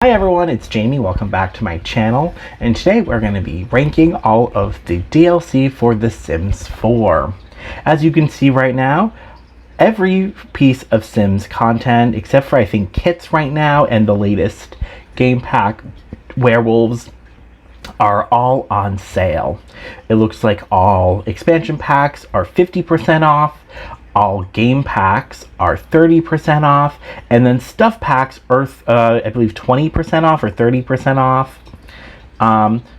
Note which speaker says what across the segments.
Speaker 1: Hi everyone, it's Jamie. Welcome back to my channel, and today we're going to be ranking all of the DLC for The Sims 4. As you can see right now, every piece of Sims content, except for I think kits right now and the latest game pack, Werewolves, are all on sale. It looks like all expansion packs are 50% off, all game packs are 30% off, and then stuff packs are, I believe, 20% off or 30% off.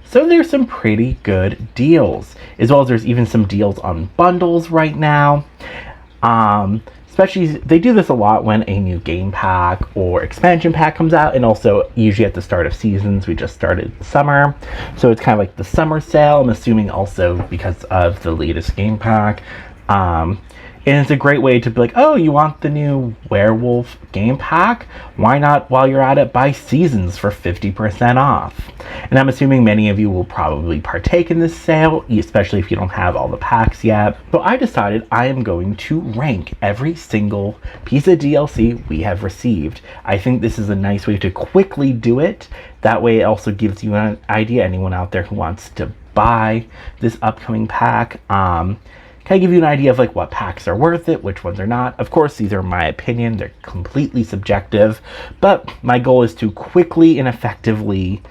Speaker 1: So there's some pretty good deals, as well as there's even some deals on bundles right now. Especially, they do this a lot when a new game pack or expansion pack comes out, and also usually at the start of seasons. We just started summer, so it's kind of like the summer sale. I'm assuming also because of the latest game pack. And it's a great way to be like, oh, you want the new Werewolf game pack? Why not, while you're at it, buy Seasons for 50% off? And I'm assuming many of you will probably partake in this sale, especially if you don't have all the packs yet. So I decided I am going to rank every single piece of DLC we have received. I think this is a nice way to quickly do it. That way it also gives you an idea, anyone out there who wants to buy this upcoming pack. Can I give you an idea of like what packs are worth it, which ones are not? Of course, these are my opinion. They're completely subjective, but my goal is to quickly and effectively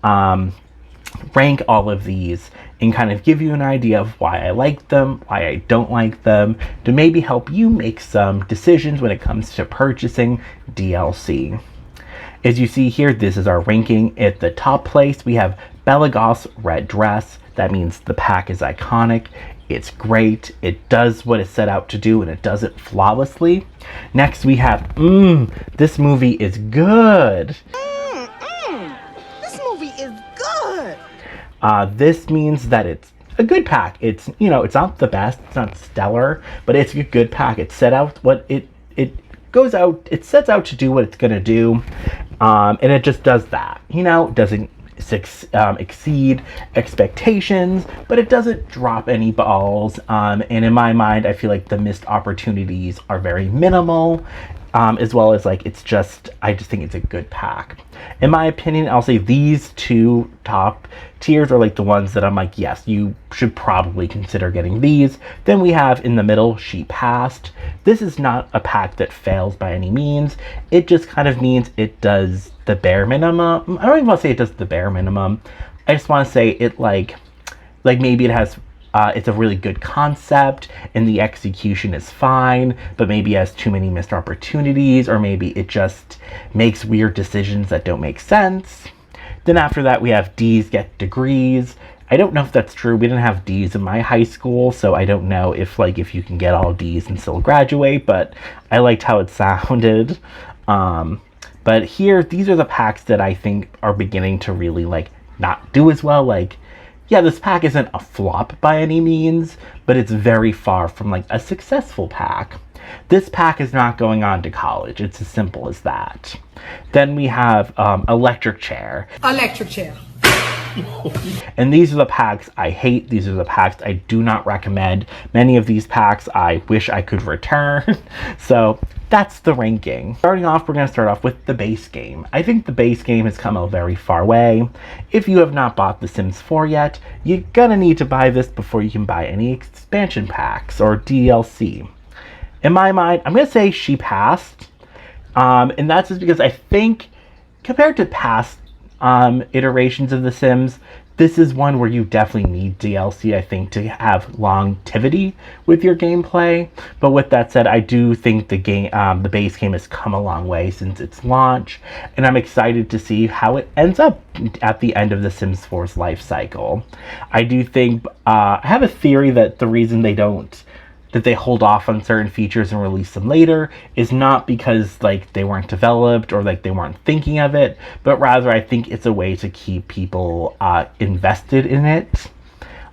Speaker 1: rank all of these and kind of give you an idea of why I like them, why I don't like them, to maybe help you make some decisions when it comes to purchasing DLC. As you see here, this is our ranking. At the top place, we have Belagos Red Dress. That means the pack is iconic. It's great. It does what it set out to do, and it does it flawlessly. Next, we have, this movie is good.
Speaker 2: This movie is good.
Speaker 1: This means that it's a good pack. It's, it's not the best, it's not stellar, but it's a good pack. It set out what it sets out to do what it's gonna do, and it just does that. It doesn't exceed expectations, but it doesn't drop any balls, and in my mind I feel like the missed opportunities are very minimal, as well as like I just think it's a good pack. In my opinion, I'll say these two top tiers are like the ones that I'm like, yes, you should probably consider getting these. Then we have in the middle, She Passed. This is not a pack that fails by any means. It just kind of means it does the bare minimum. I don't even want to say it does the bare minimum. I just want to say it like maybe it has it's a really good concept and the execution is fine, but maybe it has too many missed opportunities, or maybe it just makes weird decisions that don't make sense. Then after that, we have D's Get Degrees. I don't know if that's true. We didn't have D's in my high school, so I don't know if you can get all D's and still graduate, but I liked how it sounded. But here, these are the packs that I think are beginning to really not do as well. Yeah, this pack isn't a flop by any means, but it's very far from a successful pack. This pack is not going on to college. It's as simple as that. Then we have Electric Chair.
Speaker 2: Electric Chair.
Speaker 1: And these are the packs I hate. These are the packs I do not recommend. Many of these packs I wish I could return. So that's the ranking. Starting off, we're going to start off with the base game. I think the base game has come a very far way. If you have not bought The Sims 4 yet, you're going to need to buy this before you can buy any expansion packs or DLC. In my mind, I'm going to say She Passed. And that's just because I think compared to past iterations of The Sims, this is one where you definitely need DLC, I think, to have longevity with your gameplay. But with that said, I do think the base game has come a long way since its launch, and I'm excited to see how it ends up at the end of The Sims 4's life cycle. I do think I have a theory that the reason they hold off on certain features and release them later is not because they weren't developed or they weren't thinking of it, but rather I think it's a way to keep people invested in it.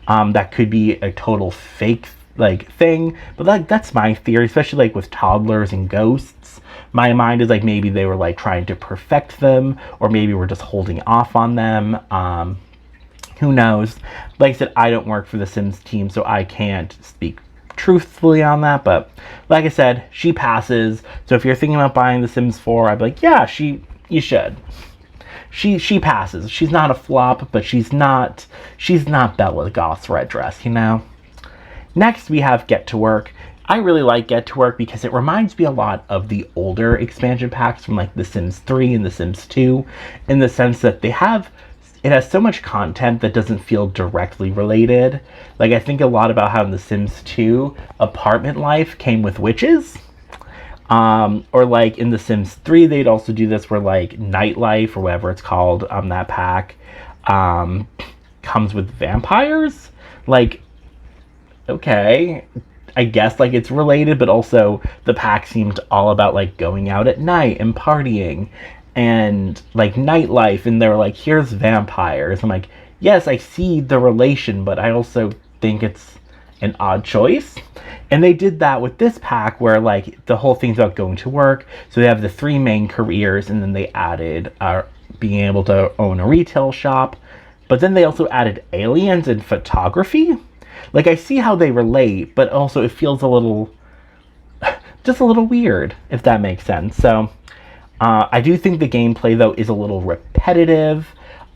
Speaker 1: That could be a total fake thing, but that's my theory, especially with toddlers and ghosts. My mind is maybe they were trying to perfect them, or maybe we're just holding off on them. Who knows? Like I said, I don't work for the Sims team, so I can't speak truthfully on that, but like I said, She Passes. So if you're thinking about buying The Sims 4, I'd be like, yeah, you should. she passes. She's not a flop, but she's not Bella Goth's red dress, you know? Next, we have Get to Work. I really like Get to Work because it reminds me a lot of the older expansion packs from like The Sims 3 and The Sims 2, in the sense that it has so much content that doesn't feel directly related. Like, I think a lot about how in The Sims 2, apartment life came with witches. Or like in The Sims 3, they'd also do this where like nightlife or whatever it's called, that pack, comes with vampires. Like, okay, I guess like it's related, but also the pack seemed all about like going out at night and partying and like nightlife, and they're like, here's vampires. I'm like, yes, I see the relation, but I also think it's an odd choice. And they did that with this pack where like the whole thing's about going to work. So they have the 3 main careers, and then they added being able to own a retail shop. But then they also added aliens and photography. Like, I see how they relate, but also it feels just a little weird, if that makes sense. So I do think the gameplay, though, is a little repetitive.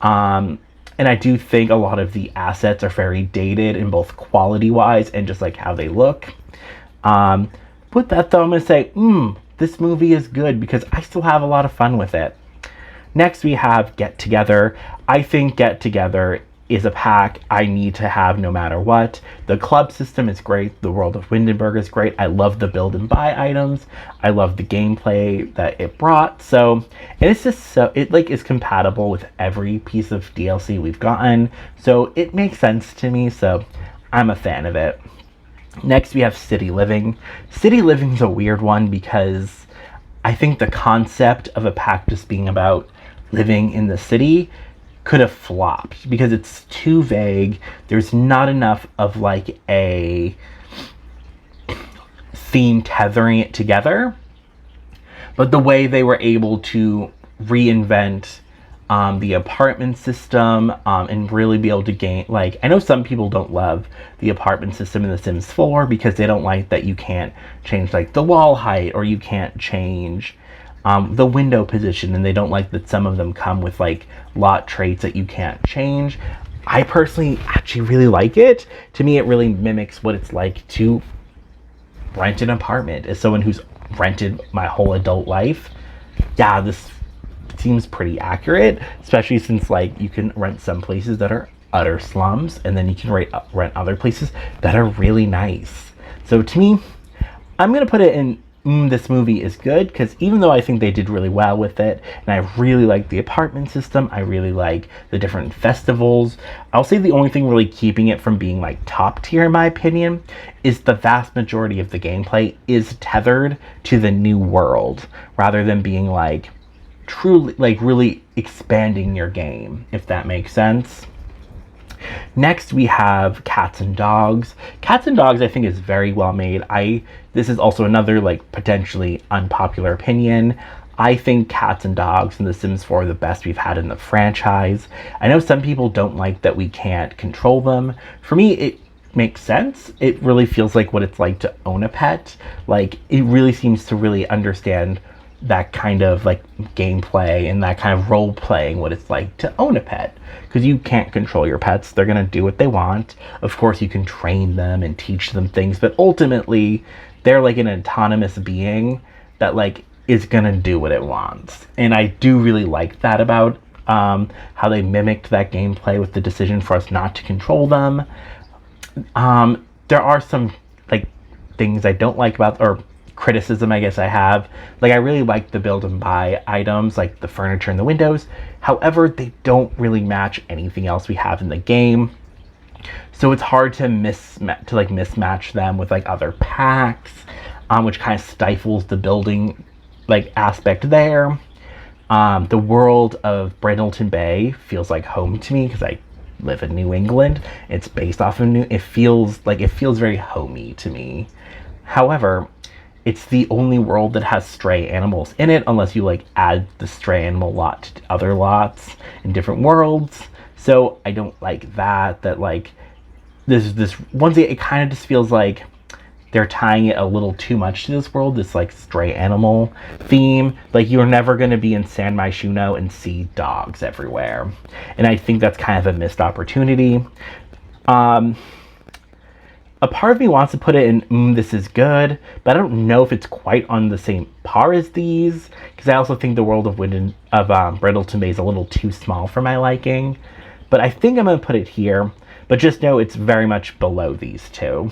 Speaker 1: And I do think a lot of the assets are very dated in both quality-wise and just, like, how they look. With that, though, I'm going to say, this movie is good because I still have a lot of fun with it. Next, we have Get Together. I think Get Together is a pack I need to have no matter what. The club system is great. The World of Windenburg is great. I love the build and buy items. I love the gameplay that it brought. So, and it's just so, it like is compatible with every piece of DLC we've gotten. So it makes sense to me. So I'm a fan of it. Next, we have City Living. City Living is a weird one because I think the concept of a pack just being about living in the city could have flopped because it's too vague. There's not enough of like a theme tethering it together. But the way they were able to reinvent the apartment system and really be able to gain, like, I know some people don't love the apartment system in The Sims 4 because they don't like that you can't change like the wall height, or you can't change the window position, and they don't like that some of them come with like lot traits that you can't change. I personally actually really like it. To me, it really mimics what it's like to rent an apartment. As someone who's rented my whole adult life, yeah, this seems pretty accurate, especially since like you can rent some places that are utter slums, and then you can rent other places that are really nice. So to me, I'm gonna put it in this movie is good, because even though I think they did really well with it, and I really like the apartment system, I really like the different festivals, I'll say the only thing really keeping it from being like top tier in my opinion is the vast majority of the gameplay is tethered to the new world, rather than being like truly like really expanding your game, if that makes sense. Next, we have Cats and Dogs. Cats and Dogs, I think, is very well made. This is also another, like, potentially unpopular opinion. I think Cats and Dogs and The Sims 4 are the best we've had in the franchise. I know some people don't like that we can't control them. For me, it makes sense. It really feels like what it's like to own a pet. Like, it really seems to really understand that kind of like gameplay and that kind of role playing, what it's like to own a pet, because you can't control your pets. They're going to do what they want. Of course, you can train them and teach them things, but ultimately they're like an autonomous being that like is going to do what it wants. And I do really like that about how they mimicked that gameplay with the decision for us not to control them. There are some like things I don't like about, or criticism I guess I have. Like, I really like the build and buy items, like the furniture and the windows. However, they don't really match anything else we have in the game. So it's hard to mismatch them with like other packs, which kind of stifles the building like aspect there. The world of Brindleton Bay feels like home to me because I live in New England. It's based off of it feels very homey to me. However, it's the only world that has stray animals in it, unless you like add the stray animal lot to other lots in different worlds. So I don't like that like this once again, it kind of just feels like they're tying it a little too much to this world, this like stray animal theme. Like, you're never going to be in San Myshuno and see dogs everywhere. And I think that's kind of a missed opportunity. A part of me wants to put it in, this is good, but I don't know if it's quite on the same par as these, because I also think the world of Brindleton Bay is a little too small for my liking. But I think I'm going to put it here, but just know it's very much below these two.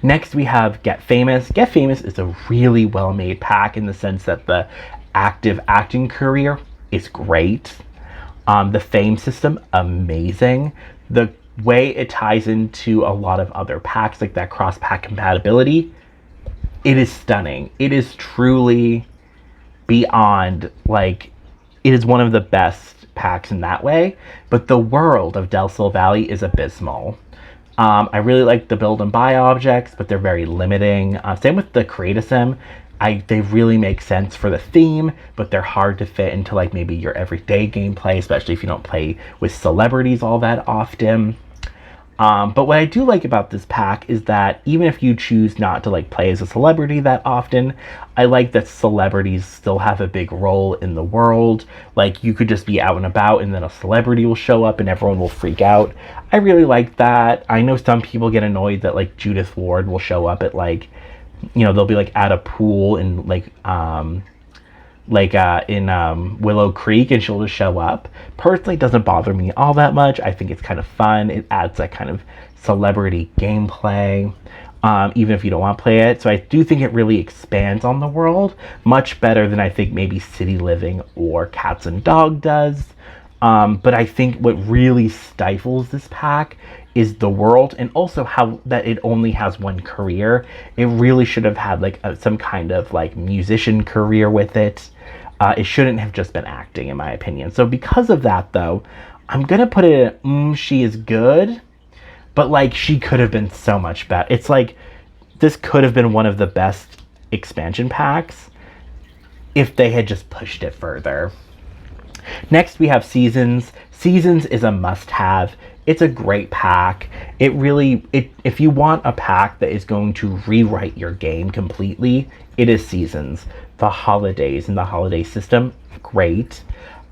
Speaker 1: Next, we have Get Famous. Get Famous is a really well-made pack in the sense that the active acting career is great. The fame system, amazing. The way it ties into a lot of other packs, like that cross-pack compatibility, it is stunning. It is truly beyond, like, it is one of the best packs in that way. But the world of Del Sol Valley is abysmal. I really like the build and buy objects, but they're very limiting. Same with the Create a Sim. They really make sense for the theme, but they're hard to fit into like maybe your everyday gameplay, especially if you don't play with celebrities all that often. But what I do like about this pack is that even if you choose not to like play as a celebrity that often, I like that celebrities still have a big role in the world. Like, you could just be out and about and then a celebrity will show up and everyone will freak out. I really like that. I know some people get annoyed that like Judith Ward will show up at like, you know, they'll be like at a pool in in Willow Creek and she'll just show up. Personally, it doesn't bother me all that much. I think it's kind of fun. It adds that kind of celebrity gameplay, even if you don't want to play it. So I do think it really expands on the world much better than I think maybe City Living or Cats and Dog does. But I think what really stifles this pack is the world, and also how that it only has one career. It really should have had like some kind of like musician career with it. It shouldn't have just been acting, in my opinion. So because of that, though, I'm gonna put it in, she is good, but like she could have been so much better. It's like this could have been one of the best expansion packs if they had just pushed it further. Next, we have Seasons. Seasons is a must-have. It's a great pack. If you want a pack that is going to rewrite your game completely, it is Seasons. The holidays and the holiday system, great.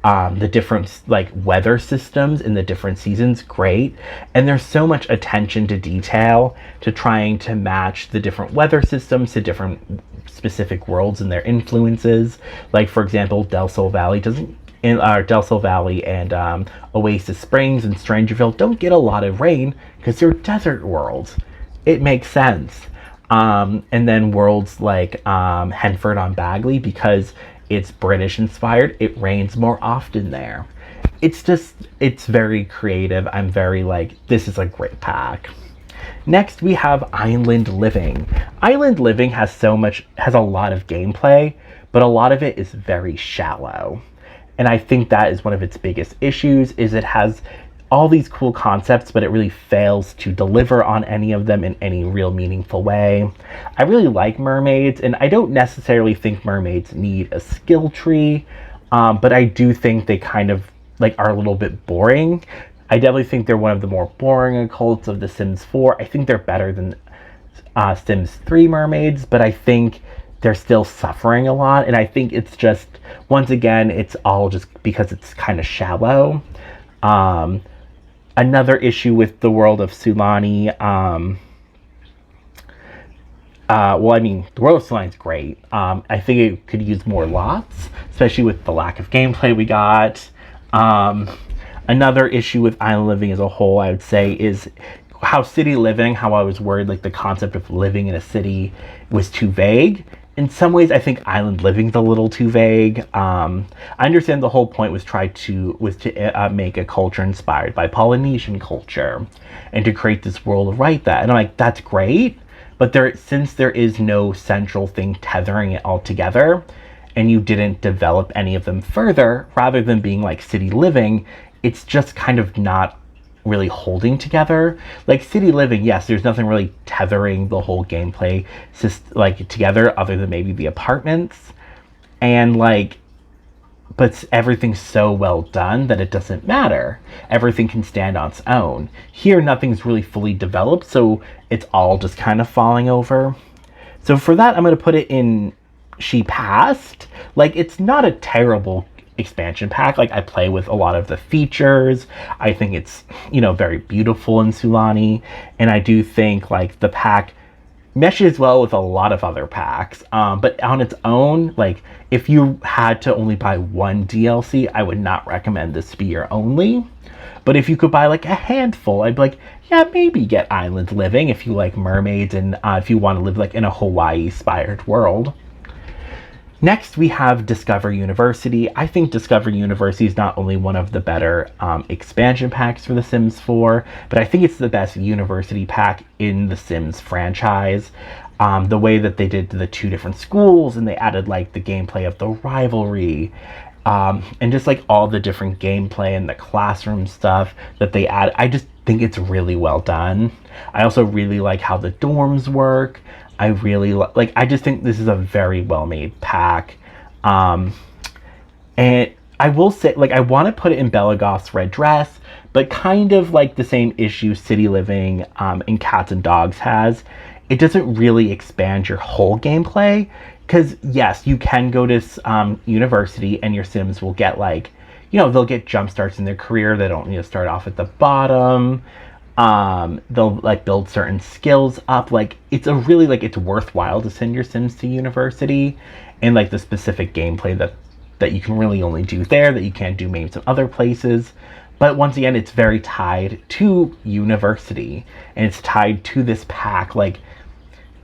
Speaker 1: The different like weather systems in the different seasons, great. And there's so much attention to detail to trying to match the different weather systems to different specific worlds and their influences. Like, for example, Del Sol Valley and Oasis Springs and Strangerville don't get a lot of rain because they're desert worlds. It makes sense. And then worlds like Henford on Bagley, because it's British inspired, it rains more often there. It's very creative. I'm very like, this is a great pack. Next, we have Island Living. Island Living has a lot of gameplay, but a lot of it is very shallow. And I think that is one of its biggest issues, is it has all these cool concepts, but it really fails to deliver on any of them in any real meaningful way. I really like mermaids, and I don't necessarily think mermaids need a skill tree, but I do think they kind of like are a little bit boring. I definitely think they're one of the more boring occults of The Sims 4. I think they're better than Sims 3 mermaids, but I think they're still suffering a lot, and I think it's just, once again, it's all just because it's kind of shallow. Another issue with the world of Sulani, the world of Sulani is great. I think it could use more lots, especially with the lack of gameplay we got. Another issue with Island Living as a whole, I would say, is how City Living, how I was worried like the concept of living in a city was too vague. In some ways, I think Island Living's a little too vague. I understand the whole point was to make a culture inspired by Polynesian culture and to create this world right that. And I'm like, that's great, but since there is no central thing tethering it all together, and you didn't develop any of them further, rather than being like City Living, it's just kind of not really holding together. Like City Living, yes, there's nothing really tethering the whole gameplay together other than maybe the apartments, and like but everything's so well done that it doesn't matter. Everything can stand on its own. Here, nothing's really fully developed, so it's all just kind of falling over. So for that, I'm going to put it in She Passed. Like, it's not a terrible expansion pack. Like, I play with a lot of the features. I think it's, very beautiful in Sulani. And I do think, like, the pack meshes well with a lot of other packs. But on its own, like, if you had to only buy one DLC, I would not recommend this to be your only. But if you could buy like a handful, I'd be like, yeah, maybe get Island Living if you like mermaids and if you want to live like in a Hawaii-inspired world. Next, we have Discover University. I think Discover University is not only one of the better expansion packs for The Sims 4, but I think it's the best university pack in the Sims franchise. The way that they did the 2 different schools, and they added like the gameplay of the rivalry, and just like all the different gameplay and the classroom stuff that they add. I just think it's really well done. I also really like how the dorms work. I really like, I just think this is a very well made pack. And I will say, like, I want to put it in Belagoth's Red Dress, but kind of like the same issue City Living and Cats and Dogs has. It doesn't really expand your whole gameplay, because yes, you can go to university and your Sims will get like, they'll get jump starts in their career. They don't need to start off at the bottom. They'll like build certain skills up. Like, it's a really, like, it's worthwhile to send your Sims to university, and like the specific gameplay that you can really only do there that you can't do maybe some other places. But once again, it's very tied to university, and it's tied to this pack. Like,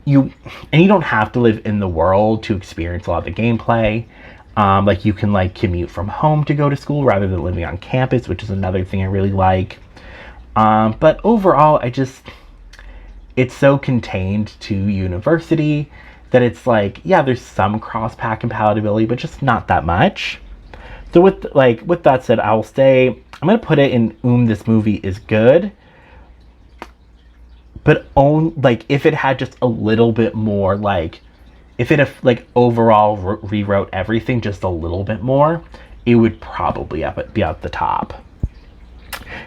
Speaker 1: you don't have to live in the world to experience a lot of the gameplay. Like, you can like commute from home to go to school rather than living on campus, which is another thing I really like. But overall, it's so contained to university that it's like, yeah, there's some cross-pack compatibility, but just not that much. So with that said, I'll say, I'm going to put it in This Movie Is Good. But if it had just a little bit more, like, if it like overall rewrote everything just a little bit more, it would probably be at the top.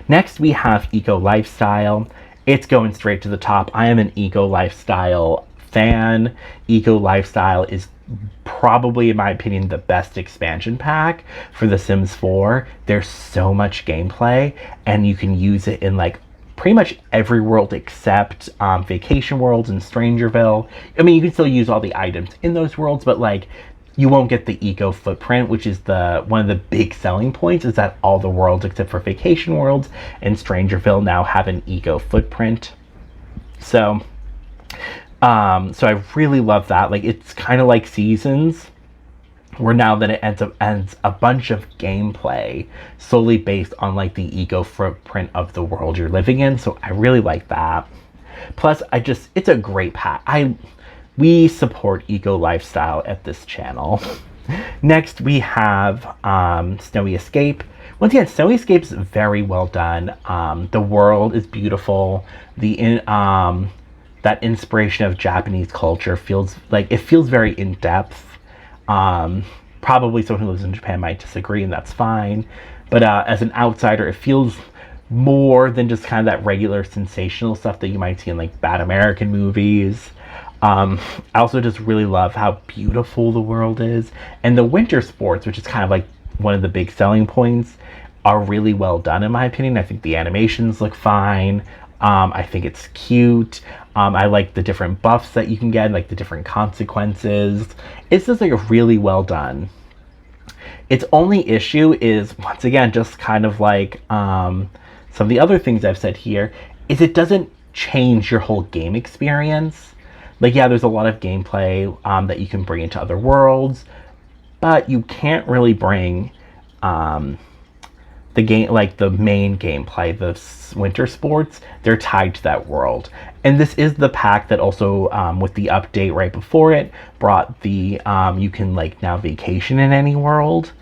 Speaker 1: Next, we have Eco Lifestyle. It's going straight to the top. I am an Eco Lifestyle fan. Eco Lifestyle is probably, in my opinion, the best expansion pack for The Sims 4. There's so much gameplay, and you can use it in like pretty much every world except Vacation Worlds and Strangerville. I mean, you can still use all the items in those worlds, but like, you won't get the eco footprint, which is one of the big selling points, is that all the worlds except for Vacation Worlds and Strangerville now have an eco footprint. So I really love that. Like, it's kind of like Seasons, where now that it ends a bunch of gameplay solely based on like the eco footprint of the world you're living in. So I really like that. Plus, it's a great pack. We support Eco Lifestyle at this channel. Next, we have Snowy Escape. Once again, Snowy Escape is very well done. The world is beautiful. That inspiration of Japanese culture feels very in depth. Probably someone who lives in Japan might disagree, and that's fine. But as an outsider, it feels more than just kind of that regular sensational stuff that you might see in like bad American movies. I also just really love how beautiful the world is, and the winter sports, which is kind of like one of the big selling points, are really well done in my opinion. I think the animations look fine. I think it's cute. I like the different buffs that you can get, like the different consequences. It's just like really well done. Its only issue is, once again, just kind of like some of the other things I've said here, is it doesn't change your whole game experience. Like, yeah, there's a lot of gameplay that you can bring into other worlds, but you can't really bring the main gameplay, the winter sports. They're tied to that world. And this is the pack that also, with the update right before it, brought the, you can like now vacation in any world.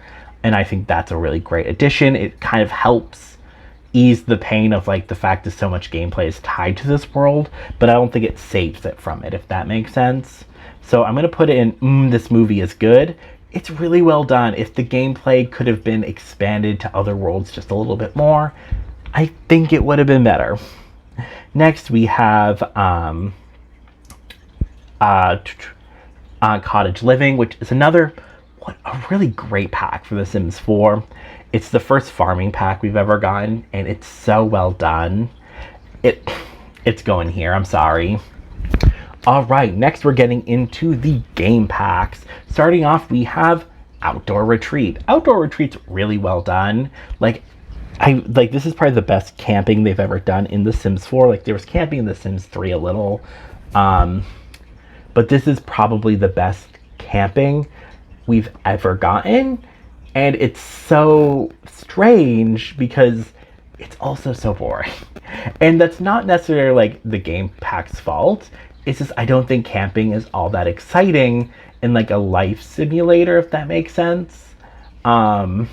Speaker 1: And I think that's a really great addition. It kind of helps ease the pain of like the fact that so much gameplay is tied to this world, but I don't think it saves it from it, if that makes sense. So I'm going to put it in This Movie Is Good, It's really well done. If the gameplay could have been expanded to other worlds just a little bit more, I think it would have been better. Next, we have Cottage Living, which is another a really great pack for The Sims 4. It's the first farming pack we've ever gotten, and it's so well done. It's going here. I'm sorry. All right, next we're getting into the game packs. Starting off, we have Outdoor Retreat. Outdoor Retreat's really well done. This is probably the best camping they've ever done in The Sims 4. Like, there was camping in The Sims 3 a little, but this is probably the best camping we've ever gotten, and it's so strange because it's also so boring. And that's not necessarily like the game pack's fault. It's just I don't think camping is all that exciting in like a life simulator, if that makes sense. I'm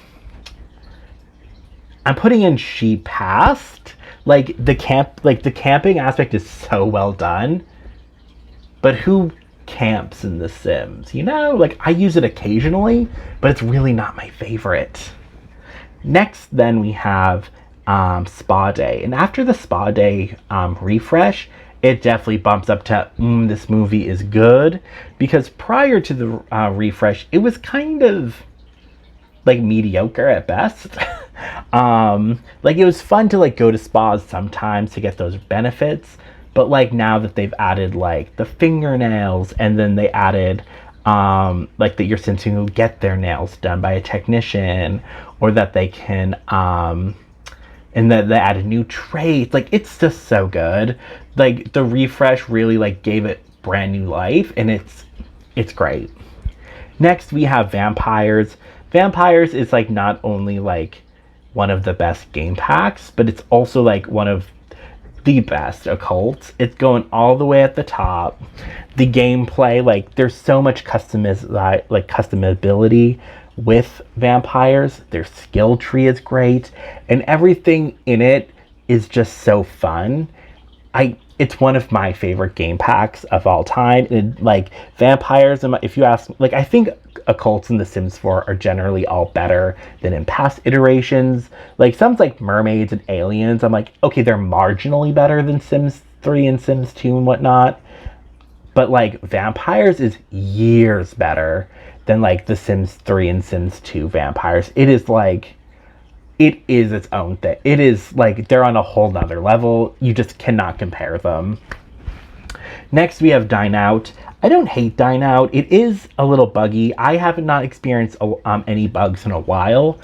Speaker 1: putting in She Passed. The camping aspect is so well done. But who camps in The Sims? I use it occasionally, but it's really not my favorite. Next, then we have Spa Day. And after the Spa Day refresh, it definitely bumps up to, this movie is good. Because prior to the refresh, it was kind of mediocre at best. It was fun to go to spas sometimes to get those benefits. But now that they've added the fingernails, and then they added that your Sims can get their nails done by a technician, or that they can and that they added new traits, it's just so good. The refresh really gave it brand new life, and it's great. Next we have Vampires. Vampires is not only one of the best game packs, but it's also one of the best occults. It's going all the way at the top. The gameplay, there's so much customability with Vampires. Their skill tree is great, and everything in it is just so fun. It's one of my favorite game packs of all time. And Vampires, if you ask, I think occults in The Sims 4 are generally all better than in past iterations. Sounds like mermaids and aliens, I'm okay, they're marginally better than Sims 3 and Sims 2 and whatnot. But Vampires is years better than the Sims 3 and Sims 2 Vampires. It is it is its own thing. It is they're on a whole nother level. You just cannot compare them. Next we have Dine Out. I don't hate Dine Out. It is a little buggy. I have not experienced any bugs in a while.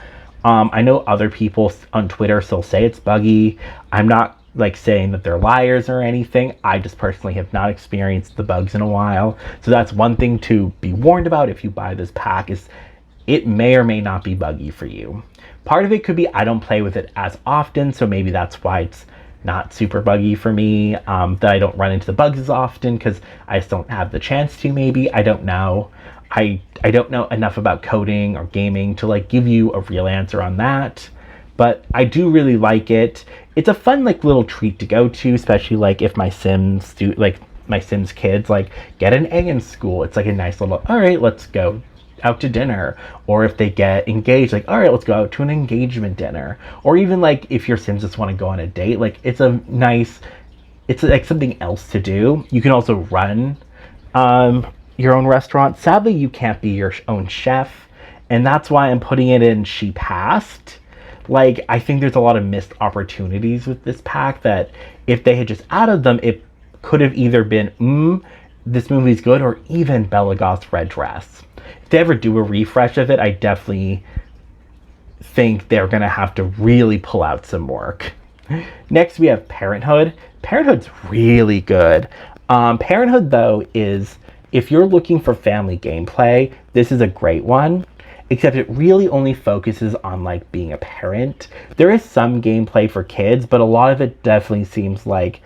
Speaker 1: I know other people on Twitter still say it's buggy. I'm not saying that they're liars or anything. I just personally have not experienced the bugs in a while. So that's one thing to be warned about if you buy this pack, is it may or may not be buggy for you. Part of it could be I don't play with it as often, so maybe that's why it's not super buggy for me, that I don't run into the bugs as often because I just don't have the chance to. Maybe I don't know. I don't know enough about coding or gaming to give you a real answer on that, but I do really like it. It's a fun little treat to go to, especially if my Sims my Sims kids get an A in school. It's a nice little, all right, let's go out to dinner. Or if they get engaged, all right, let's go out to an engagement dinner. Or even if your Sims just want to go on a date, it's a nice, it's something else to do. You can also run your own restaurant. Sadly, you can't be your own chef, and that's why I'm putting it in She Passed. I think there's a lot of missed opportunities with this pack that if they had just added them, it could have either been this movie's good, or even Bella Goth's Red Dress. If they ever do a refresh of it, I definitely think they're gonna have to really pull out some work. Next we have Parenthood. Parenthood's really good. Parenthood, though, is, if you're looking for family gameplay, this is a great one, except it really only focuses on being a parent. There is some gameplay for kids, but a lot of it definitely seems like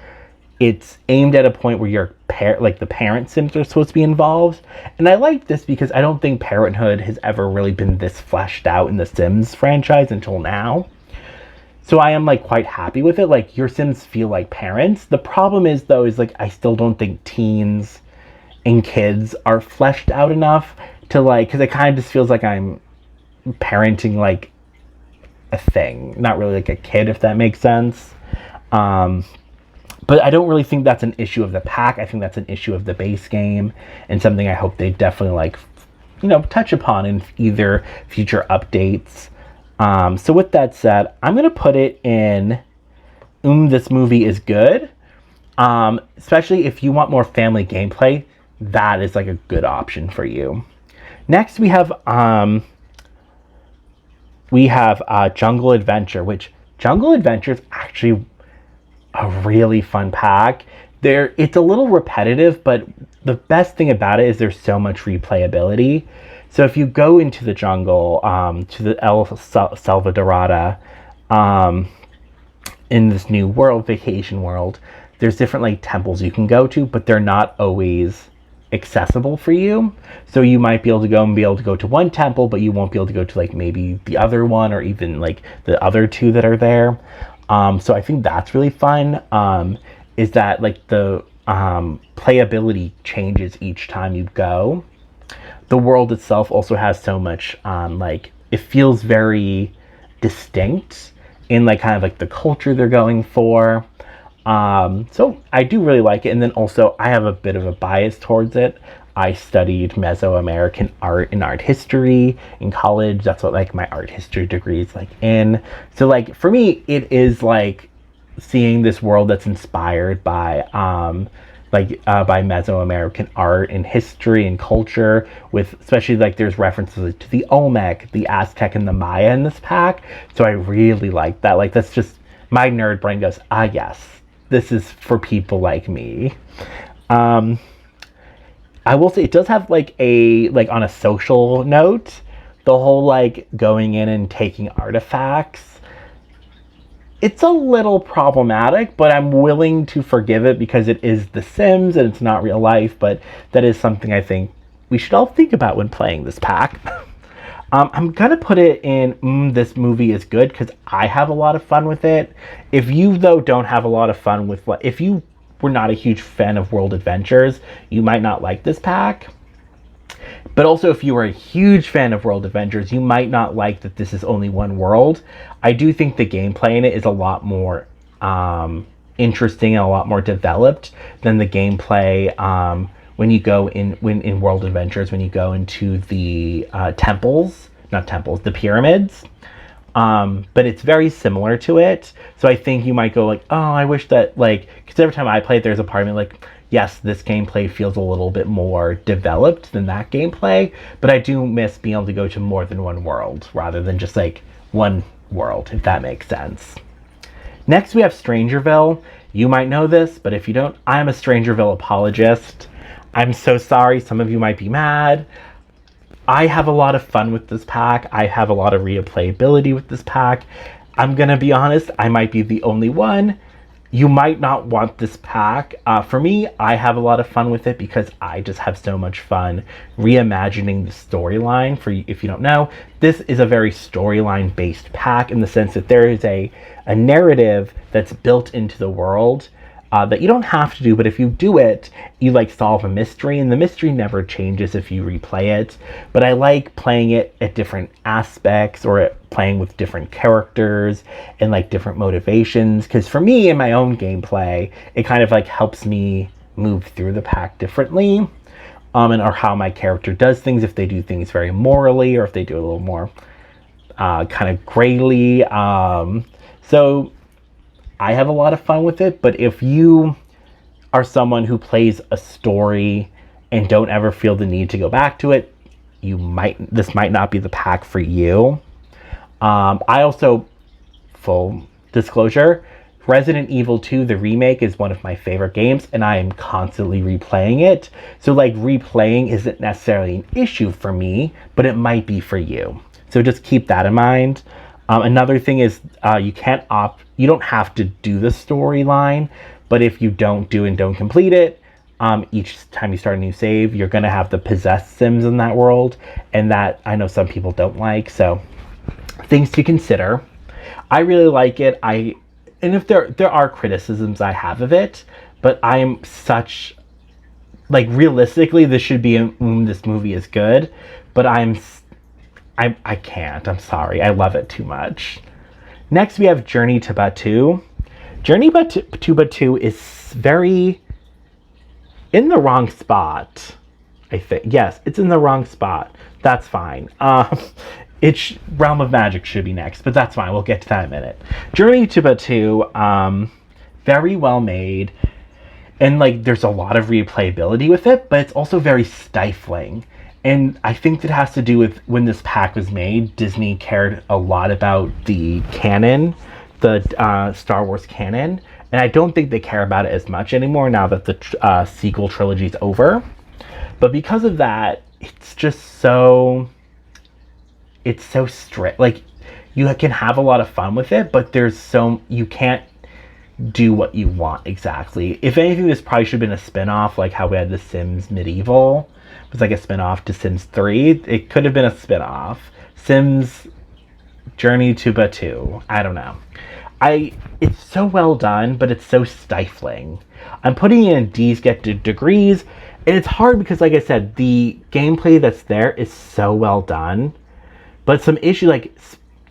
Speaker 1: it's aimed at a point where your the parent Sims are supposed to be involved. And I like this because I don't think Parenthood has ever really been this fleshed out in the Sims franchise until now. So I am quite happy with it. Your Sims feel like parents. The problem is, though, is I still don't think teens and kids are fleshed out enough to like, because it kind of just feels like I'm parenting like a thing, not really like a kid, if that makes sense. But I don't really think that's an issue of the pack. I think that's an issue of the base game, and something I hope they definitely like, touch upon in either future updates. So with that said, I'm gonna put it in. This movie is good. Especially if you want more family gameplay, that is like a good option for you. Next, we have Jungle Adventure, which Jungle Adventure is actually a really fun pack. It's a little repetitive, but the best thing about it is there's so much replayability. So if you go into the jungle, to the El Salvadorada, in this new world, vacation world, there's different like temples you can go to, but they're not always accessible for you. So you might be able to go to one temple, but you won't be able to go to like maybe the other one, or even like the other two that are there. So I think that's really fun. Is that like the playability changes each time you go. The world itself also has so much like, it feels very distinct in like kind of like the culture they're going for. So I do really like it. And then also I have a bit of a bias towards it. I studied Mesoamerican art and art history in college. That's what like my art history degree is like in. So like for me, it is like seeing this world that's inspired by by Mesoamerican art and history and culture, with especially like there's references to the Olmec, the Aztec, and the Maya in this pack. So I really like that. Like that's just my nerd brain goes, yes, this is for people like me. I will say it does have like on a social note, the whole like going in and taking artifacts. It's a little problematic, but I'm willing to forgive it because it is The Sims and it's not real life, but that is something I think we should all think about when playing this pack. I'm gonna put it in this movie is good because I have a lot of fun with it. If you though don't have a lot of fun with if you were not a huge fan of World Adventures, you might not like this pack. But also, if you are a huge fan of World Adventures, you might not like that this is only one world. I do think the gameplay in it is a lot more interesting and a lot more developed than the gameplay when you go in World Adventures, when you go into the the pyramids. But it's very similar to it. So I think you might go like, oh, I wish that because every time I play it, there's a part of me like, yes, this gameplay feels a little bit more developed than that gameplay, but I do miss being able to go to more than one world rather than just like one world, if that makes sense. Next, we have Strangerville. You might know this, but if you don't, I'm a Strangerville apologist. I'm so sorry. Some of you might be mad. I have a lot of fun with this pack. I have a lot of replayability with this pack. I'm going to be honest, I might be the only one. You might not want this pack. For me, I have a lot of fun with it because I just have so much fun reimagining the storyline. If you don't know, this is a very storyline based pack in the sense that there is a narrative that's built into the world that you don't have to do, but if you do it, you like solve a mystery, and the mystery never changes if you replay it. But I like playing it at different aspects, or playing with different characters and like different motivations, because for me in my own gameplay, it kind of like helps me move through the pack differently, or how my character does things, if they do things very morally or if they do a little more kind of grayly. So I have a lot of fun with it, but if you are someone who plays a story and don't ever feel the need to go back to it, this might not be the pack for you. I also, full disclosure, Resident Evil 2, the remake, is one of my favorite games, and I am constantly replaying it. So like replaying isn't necessarily an issue for me, but it might be for you. So just keep that in mind. Another thing is you don't have to do the storyline, but if you don't complete it, each time you start a new save, you're going to have the possessed Sims in that world, and that I know some people don't like, so things to consider. I really like it. And if there are criticisms I have of it, but I am such, like, realistically, this should be this movie is good. but I can't. I'm sorry. I love it too much. Next, we have Journey to Batu. Journey to Batu is very in the wrong spot, I think. Yes, it's in the wrong spot. That's fine. Realm of Magic should be next, but that's fine. We'll get to that in a minute. Journey to Batu, very well made. And, like, there's a lot of replayability with it, but it's also very stifling. And I think that has to do with when this pack was made, Disney cared a lot about the canon, the Star Wars canon. And I don't think they care about it as much anymore now that the sequel trilogy is over. But because of that, it's just so... It's so strict. Like, you can have a lot of fun with it, but you can't do what you want exactly. If anything, this probably should have been a spin-off, like how we had The Sims Medieval. It was like a spin-off to Sims 3. It could have been a spin-off. Sims Journey to Batu. I don't know. It's so well done, but it's so stifling. I'm putting in D's get degrees, and it's hard because, like I said, the gameplay that's there is so well done. But some issue, like,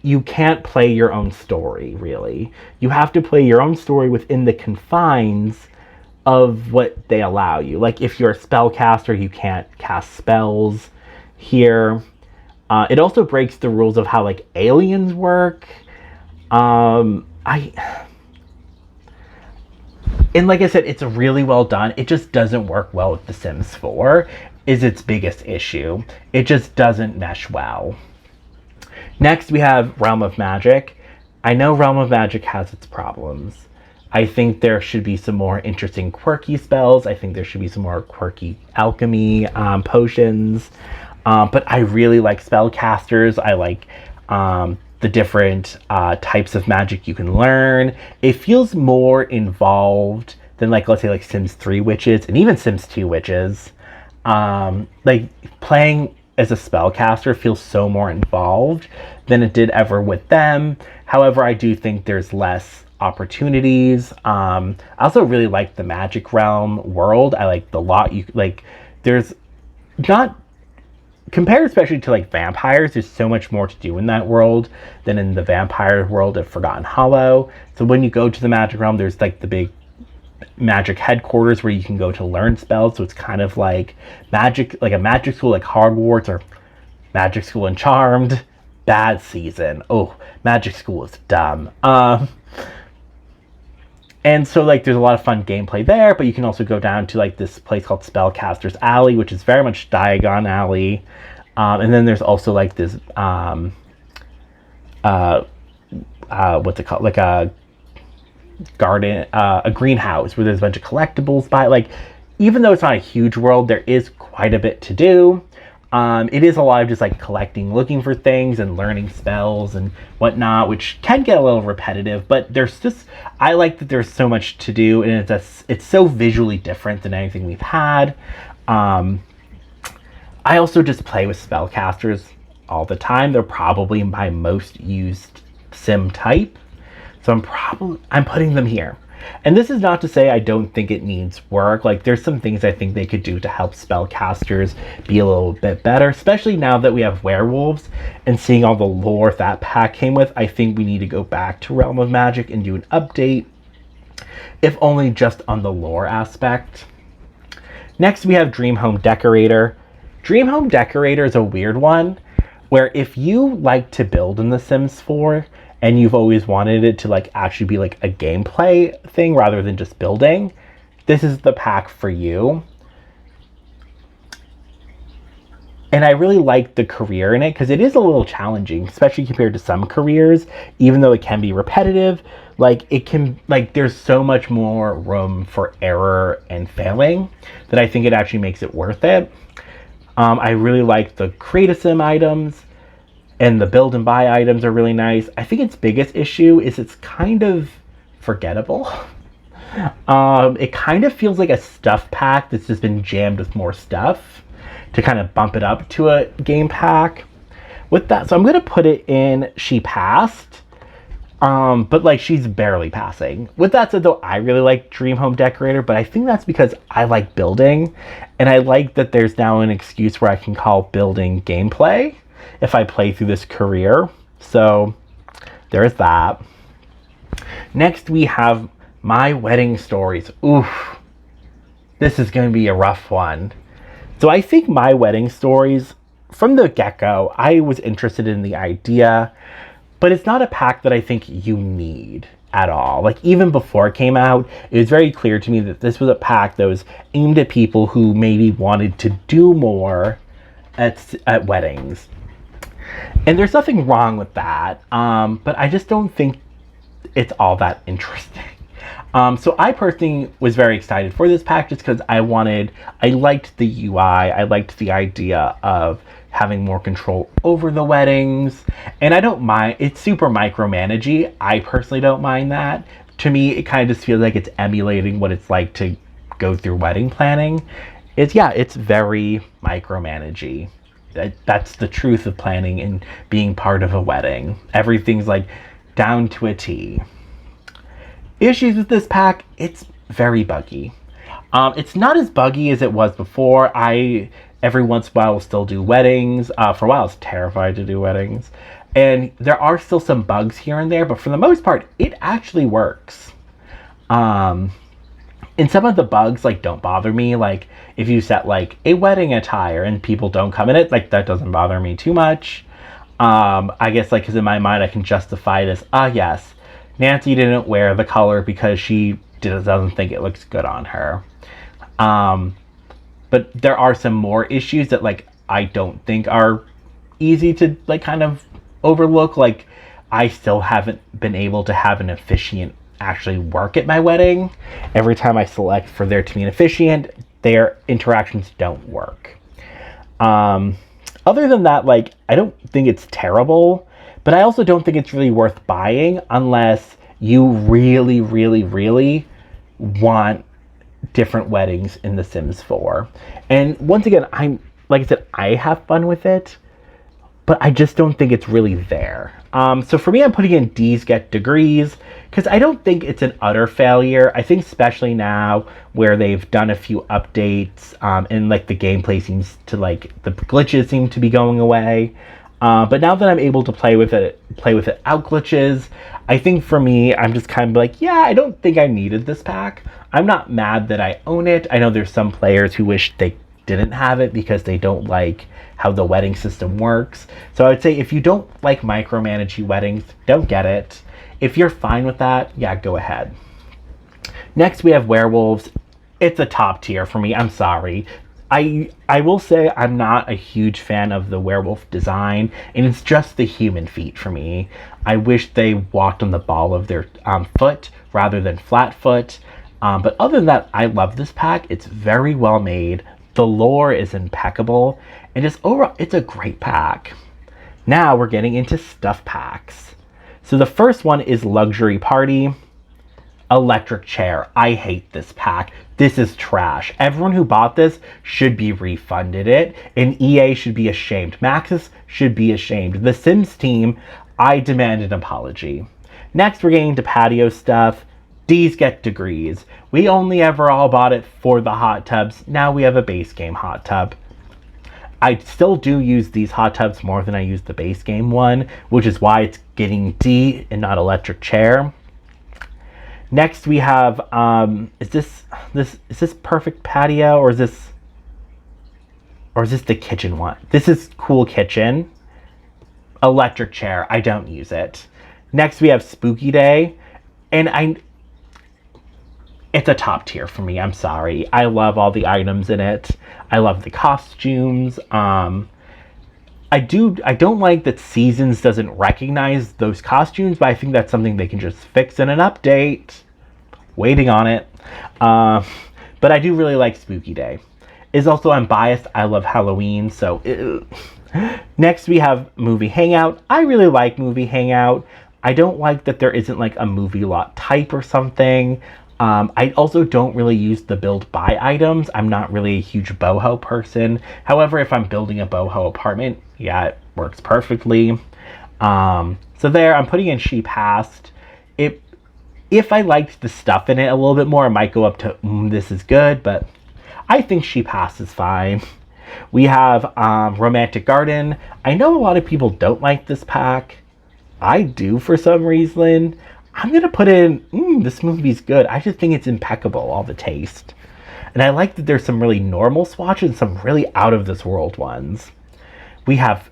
Speaker 1: you can't play your own story, really. You have to play your own story within the confines of what they allow you. Like, if you're a spellcaster, you can't cast spells here. It also breaks the rules of how, like, aliens work. And like I said, it's really well done. It just doesn't work well with The Sims 4, is its biggest issue. It just doesn't mesh well. Next, we have Realm of Magic. I know Realm of Magic has its problems. I think there should be some more interesting quirky spells. I think there should be some more quirky alchemy potions. But I really like spellcasters. I like the different types of magic you can learn. It feels more involved than, like, let's say, like Sims 3 witches and even Sims 2 witches. Like, playing as a spellcaster feels so more involved than it did ever with them. However, I do think there's less opportunities. I also really like the Magic Realm world. I like the lot you like. There's not compared especially to, like, vampires, there's so much more to do in that world than in the vampire world of Forgotten Hollow. So when you go to the Magic Realm, there's, like, the big magic headquarters where you can go to learn spells. So it's kind of like magic, like a magic school like Hogwarts or Magic School and Charmed. Bad season. Oh, Magic School is dumb. And so, like, there's a lot of fun gameplay there, but you can also go down to, like, this place called Spellcaster's Alley, which is very much Diagon Alley. And then there's also, like, this what's it called? Like a garden, a greenhouse where there's a bunch of collectibles by. Like, even though it's not a huge world, there is quite a bit to do. It is a lot of just, like, collecting, looking for things and learning spells and whatnot, which can get a little repetitive, but I like that there's so much to do, and it's so visually different than anything we've had. I also just play with spellcasters all the time. They're probably my most used sim type. So I'm putting them here. And this is not to say I don't think it needs work. Like, there's some things I think they could do to help spellcasters be a little bit better, especially now that we have werewolves and seeing all the lore that pack came with. I think we need to go back to Realm of Magic and do an update, if only just on the lore aspect. Next, we have Dream Home Decorator. Dream Home Decorator is a weird one, where if you like to build in The Sims 4, and you've always wanted it to, like, actually be, like, a gameplay thing rather than just building, this is the pack for you. And I really like the career in it, because it is a little challenging, especially compared to some careers, even though it can be repetitive. Like, there's so much more room for error and failing that I think it actually makes it worth it. I really like the Create a Sim items. And the build and buy items are really nice. I think its biggest issue is it's kind of forgettable. It kind of feels like a stuff pack that's just been jammed with more stuff to kind of bump it up to a game pack. With that, so I'm going to put it in She Passed. But like she's barely passing. With that said though, I really like Dream Home Decorator, but I think that's because I like building, and I like that there's now an excuse where I can call building gameplay if I play through this career. So there's that. Next we have My Wedding Stories. Oof. This is going to be a rough one. So I think My Wedding Stories, from the get-go, I was interested in the idea, but it's not a pack that I think you need at all. Like, even before it came out, it was very clear to me that this was a pack that was aimed at people who maybe wanted to do more at weddings. And there's nothing wrong with that, but I just don't think it's all that interesting. So I personally was very excited for this pack just because I liked the UI, I liked the idea of having more control over the weddings, and I don't mind, it's super micromanagey. I personally don't mind that. To me, it kind of just feels like it's emulating what it's like to go through wedding planning. It's very micromanagey. That's the truth of planning and being part of a wedding. Everything's like down to a T. Issues with this pack, it's very buggy. It's not as buggy as it was before. I, every once in a while, will still do weddings. For a while, I was terrified to do weddings. And there are still some bugs here and there, but for the most part, it actually works. And some of the bugs, like, don't bother me. Like, if you set, like, a wedding attire and people don't come in it, like, that doesn't bother me too much. I guess, like, because in my mind, I can justify it as, yes, Nancy didn't wear the color because she doesn't think it looks good on her. But there are some more issues that, like, I don't think are easy to, like, kind of overlook. Like, I still haven't been able to have an officiant actually work at my wedding. Every time I select for there to be an officiant, their interactions don't work. Other than that, like, I don't think it's terrible, but I also don't think it's really worth buying unless you really, really, really want different weddings in The Sims 4. And once again, like I said, I have fun with it, but I just don't think it's really there. So for me, I'm putting in D's get degrees because I don't think it's an utter failure. I think especially now where they've done a few updates and like the gameplay seems to, like, the glitches seem to be going away. But now that I'm able to play with it out glitches, I think for me, I'm just kind of like, yeah, I don't think I needed this pack. I'm not mad that I own it. I know there's some players who wish they didn't have it because they don't like how the wedding system works. So I would say if you don't like micromanaging weddings, don't get it. If you're fine with that, yeah, go ahead. Next, we have werewolves. It's a top tier for me. I'm sorry. I will say I'm not a huge fan of the werewolf design, and it's just the human feet for me. I wish they walked on the ball of their foot rather than flat foot. But other than that, I love this pack. It's very well made. The lore is impeccable, and just overall, it's a great pack. Now we're getting into stuff packs. So the first one is Luxury Party. Electric chair. I hate this pack. This is trash. Everyone who bought this should be refunded it, and EA should be ashamed. Maxis should be ashamed. The Sims team, I demand an apology. Next, we're getting to patio stuff. D's get degrees. We only ever all bought it for the hot tubs. Now we have a base game hot tub. I still do use these hot tubs more than I use the base game one, which is why it's getting D and not electric chair. Next we have is this perfect patio, or is this the kitchen one? This is cool kitchen. Electric chair. I don't use it. Next we have Spooky Day, and it's a top tier for me. I'm sorry. I love all the items in it. I love the costumes. I don't like that Seasons doesn't recognize those costumes, but I think that's something they can just fix in an update. Waiting on it. But I do really like Spooky Day. Is also, I'm biased. I love Halloween, so next we have Movie Hangout. I really like Movie Hangout. I don't like that there isn't like a movie lot type or something. I also don't really use the build buy items. I'm not really a huge boho person. However, if I'm building a boho apartment, yeah, it works perfectly. So there, I'm putting in She Passed. It, if I liked the stuff in it a little bit more, I might go up to this is good, but I think She Passed is fine. We have Romantic Garden. I know a lot of people don't like this pack. I do for some reason. I'm going to put in, this movie's good. I just think it's impeccable, all the taste. And I like that there's some really normal swatches and some really out of this world ones. We have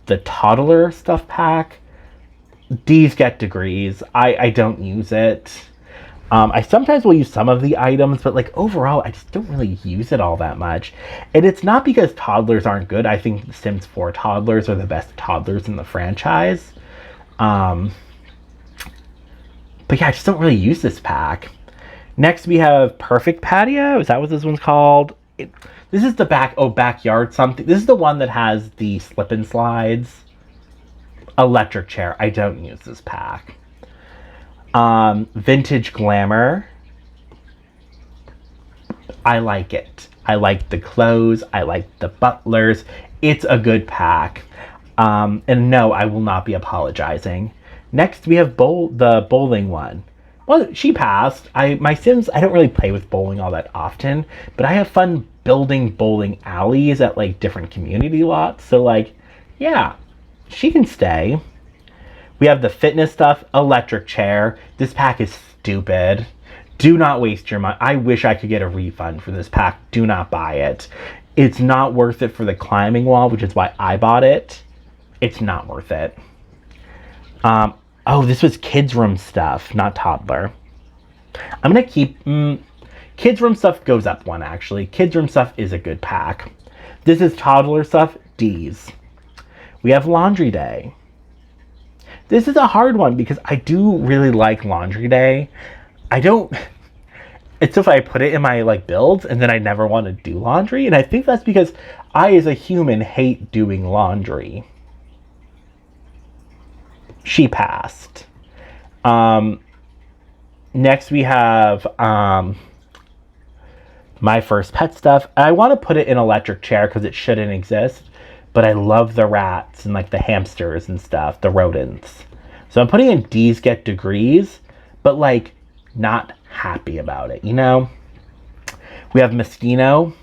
Speaker 1: the Toddler stuff pack. D's get degrees. I don't use it. I sometimes will use some of the items, but like overall, I just don't really use it all that much. And it's not because toddlers aren't good. I think the Sims 4 toddlers are the best toddlers in the franchise. But yeah, I just don't really use this pack. Next, we have Perfect Patio. Is that what this one's called? This is the backyard something. This is the one that has the slip and slides. Electric chair. I don't use this pack. Vintage Glamour. I like it. I like the clothes. I like the butlers. It's a good pack. And no, I will not be apologizing. Next, we have the bowling one. Well, She Passed. My Sims, I don't really play with bowling all that often, but I have fun building bowling alleys at like different community lots. So like, yeah, she can stay. We have the fitness stuff, electric chair. This pack is stupid. Do not waste your money. I wish I could get a refund for this pack. Do not buy it. It's not worth it for the climbing wall, which is why I bought it. It's not worth it. Oh, this was kids' room stuff, not toddler. I'm going to keep... kids' room stuff goes up one, actually. Kids' room stuff is a good pack. This is toddler stuff, D's. We have Laundry Day. This is a hard one because I do really like Laundry Day. I don't... It's if I put it in my like builds and then I never want to do laundry. And I think that's because I, as a human, hate doing laundry. She Passed. Next we have My First Pet stuff. I want to put it in electric chair because it shouldn't exist. But I love the rats and like the hamsters and stuff, the rodents. So I'm putting in D's get degrees, but like not happy about it, you know? We have Moschino.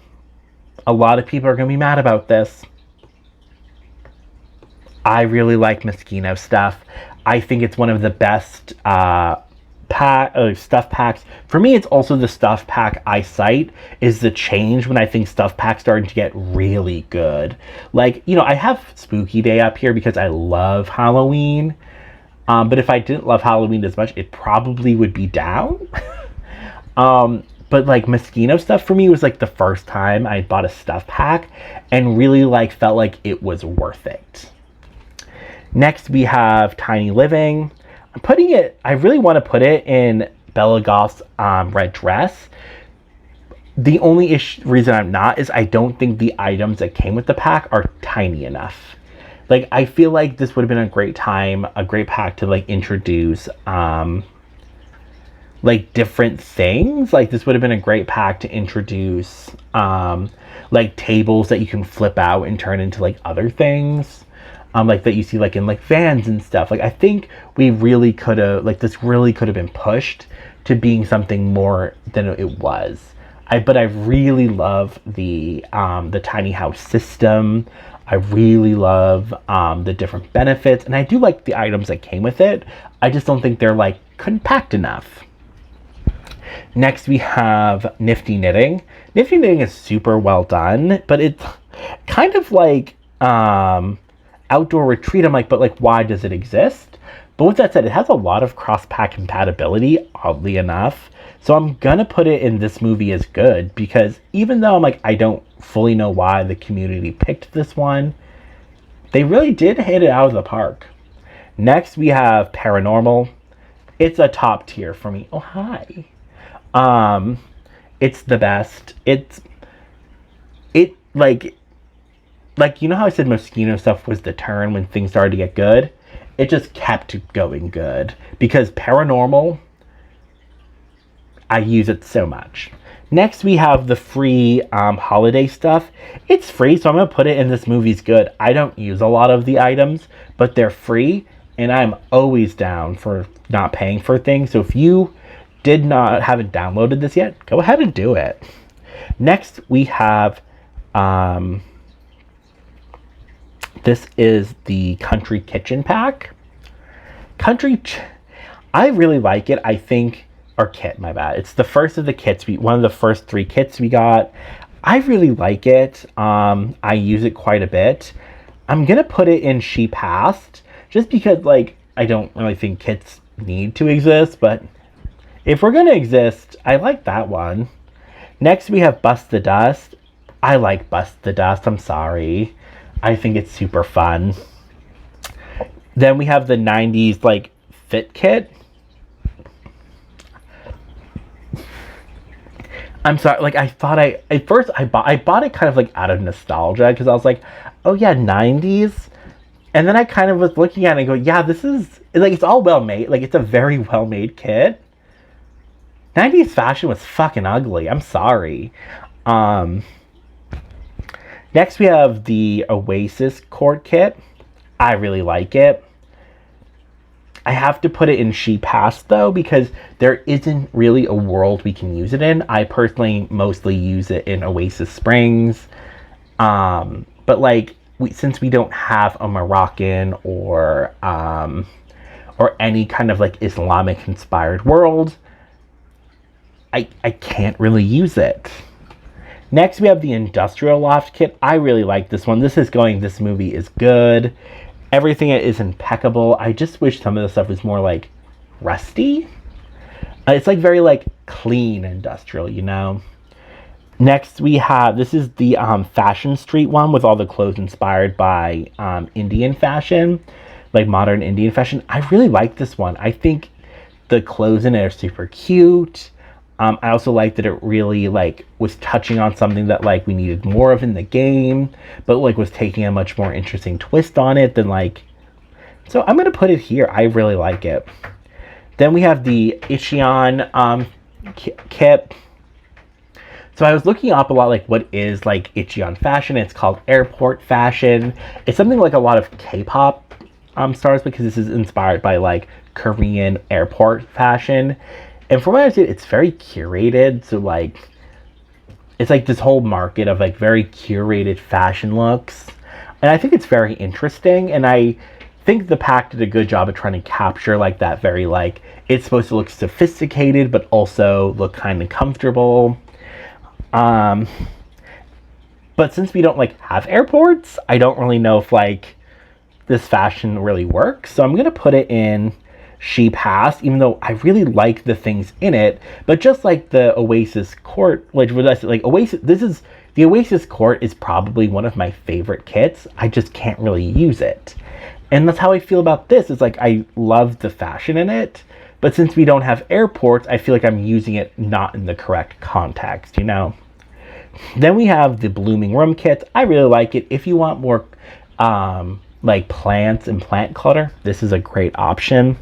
Speaker 1: A lot of people are going to be mad about this. I really like Moschino stuff. I think it's one of the best stuff packs. For me, it's also the stuff pack I cite is the change when I think stuff packs starting to get really good. Like, you know, I have Spooky Day up here because I love Halloween. But if I didn't love Halloween as much, it probably would be down. But like Moschino stuff for me was like the first time I bought a stuff pack and really like felt like it was worth it. Next, we have Tiny Living. I really want to put it in Bella Goth's red dress. The only reason I'm not is I don't think the items that came with the pack are tiny enough. Like, I feel like this would have been a great pack to like introduce like different things. Like, this would have been a great pack to introduce like tables that you can flip out and turn into like other things. Like that you see like in like vans and stuff. Like, I think we really could have, like, this really could have been pushed to being something more than it was. But I really love the tiny house system. I really love the different benefits, and I do like the items that came with it. I just don't think they're like compact enough. Next, we have Nifty Knitting. Nifty Knitting is super well done, but it's kind of like Outdoor Retreat. I'm like, but like, why does it exist? But with that said, it has a lot of cross-pack compatibility, oddly enough. So I'm gonna put it in this movie as good, because even though I'm like, I don't fully know why the community picked this one, they really did hit it out of the park. Next, we have Paranormal. It's a top tier for me. Oh, hi. It's the best. Like, you know how I said Moschino stuff was the turn when things started to get good? It just kept going good. Because Paranormal, I use it so much. Next, we have the free holiday stuff. It's free, so I'm going to put it in this movie's good. I don't use a lot of the items, but they're free, and I'm always down for not paying for things. So if you haven't downloaded this yet, go ahead and do it. Next, we have this is the Country Kitchen Pack. I really like it. I think, or kit, my bad. It's the first of the kits. One of the first 3 kits we got. I really like it. I use it quite a bit. I'm gonna put it in She Passed, just because, like, I don't really think kits need to exist, but if we're gonna exist, I like that one. Next, we have Bust the Dust. I like Bust the Dust. I'm sorry. I think it's super fun. Then we have the 90s, like, fit kit. I'm sorry, like, at first I bought it kind of like out of nostalgia, because I was like, oh yeah, 90s. And then I kind of was looking at it and go, yeah, this is, like, it's all well made. Like, it's a very well made kit. 90s fashion was fucking ugly. I'm sorry. Next we have the Oasis Court Kit. I really like it. I have to put it in She Passed, though, because there isn't really a world we can use it in. I personally mostly use it in Oasis Springs. But, like, since we don't have a Moroccan or any kind of, like, Islamic-inspired world, I can't really use it. Next, we have the Industrial Loft Kit. I really like this one. This movie is good. Everything is impeccable. I just wish some of the stuff was more, like, rusty. It's, like, very, like, clean industrial, you know? Next, we have, this is the Fashion Street one with all the clothes inspired by Indian fashion, like modern Indian fashion. I really like this one. I think the clothes in it are super cute. I also like that it really, like, was touching on something that, like, we needed more of in the game, but, like, was taking a much more interesting twist on it than, like... So I'm going to put it here. I really like it. Then we have the Ichion kit. So I was looking up a lot, like, what is, like, Ichion fashion. It's called airport fashion. It's something like a lot of K-pop stars, because this is inspired by, like, Korean airport fashion. And from what I've seen, it's very curated. So, like, it's like this whole market of, like, very curated fashion looks. And I think it's very interesting. And I think the pack did a good job of trying to capture, like, that very, like, it's supposed to look sophisticated, but also look kind of comfortable. But since we don't, like, have airports, I don't really know if, like, this fashion really works. So I'm going to put it in She Passed, even though I really like the things in it. But just like the Oasis Court, which was, like, the Oasis Court is probably one of my favorite kits. I just can't really use it. And that's how I feel about this. It's like, I love the fashion in it, but since we don't have airports, I feel like I'm using it not in the correct context, you know? Then we have the Blooming Room kit. I really like it. If you want more, like, plants and plant clutter, this is a great option.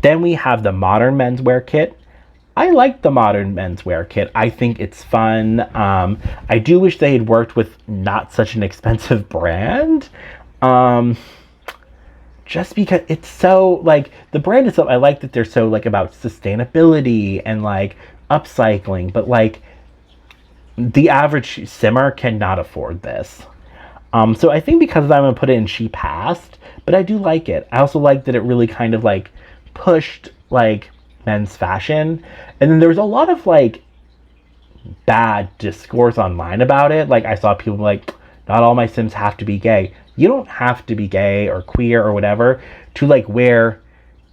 Speaker 1: Then we have the Modern Menswear kit. I like the Modern Menswear kit. I think it's fun. I do wish they had worked with not such an expensive brand. Just because it's so, like, the brand itself, I like that they're so, like, about sustainability and, like, upcycling, but, like, the average simmer cannot afford this. So I think because of that, I'm going to put it in She Passed, but I do like it. I also like that it really kind of, like, pushed, like, men's fashion. And then there was a lot of, like, bad discourse online about it. Like, I saw people like, not all my Sims have to be gay. You don't have to be gay or queer or whatever to, like, wear,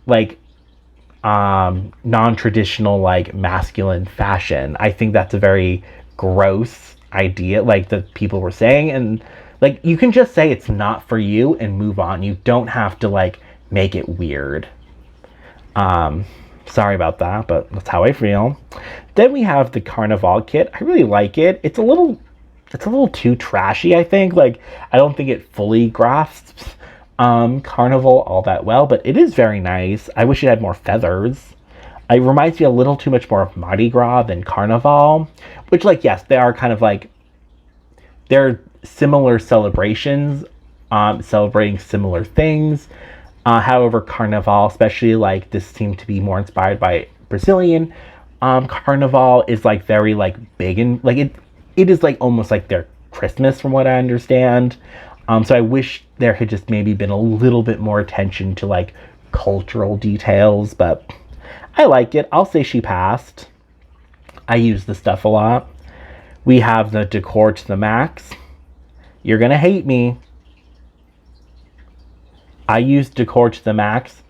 Speaker 1: like, non-traditional, like, masculine fashion. I think that's a very gross idea, like, that people were saying. And, like, you can just say it's not for you and move on. You don't have to, like, make it weird. Sorry about that, but that's how I feel. Then we have the Carnival kit. I really like it. It's a little too trashy, I think. Like, I don't think it fully grasps Carnival all that well, but it is very nice. I wish it had more feathers. It reminds me a little too much more of Mardi Gras than Carnival, which, like, yes, they are kind of like, they're similar celebrations, celebrating similar things. However, Carnival, especially like this seemed to be more inspired by Brazilian. Carnival is like very like big and like it is like almost like their Christmas from what I understand. So I wish there had just maybe been a little bit more attention to like cultural details, but I like it. I'll say she passed. I use the stuff a lot. We have the decor to the max. You're gonna hate me. I use decor to the max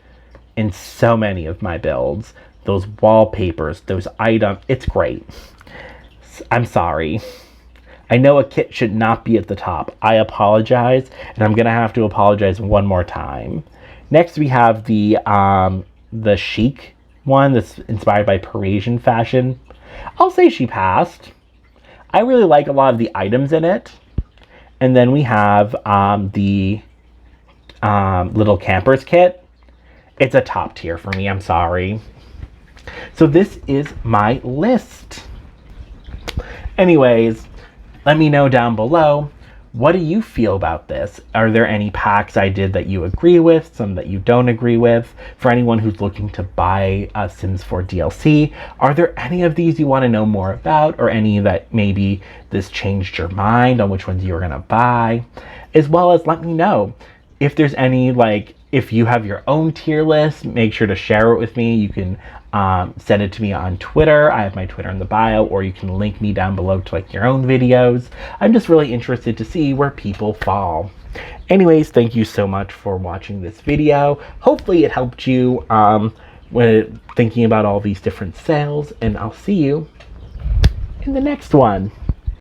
Speaker 1: in so many of my builds. Those wallpapers, those items, it's great. I'm sorry. I know a kit should not be at the top. I apologize, and I'm gonna have to apologize one more time. Next, we have the chic one that's inspired by Parisian fashion. I'll say she passed. I really like a lot of the items in it. And then we have the little campers kit. It's a top tier for me. I'm sorry. So this is my list. Anyways, let me know down below, what do you feel about this? Are there any packs I did that you agree with, some that you don't agree with? For anyone who's looking to buy Sims 4 DLC, are there any of these you want to know more about, or any that maybe this changed your mind on which ones you were going to buy? As well as let me know if there's any, like, if you have your own tier list, make sure to share it with me. You can send it to me on Twitter. I have my Twitter in the bio, or you can link me down below to like your own videos. I'm just really interested to see where people fall. Anyways, thank you so much for watching this video. Hopefully it helped you when thinking about all these different sales, and I'll see you in the next one.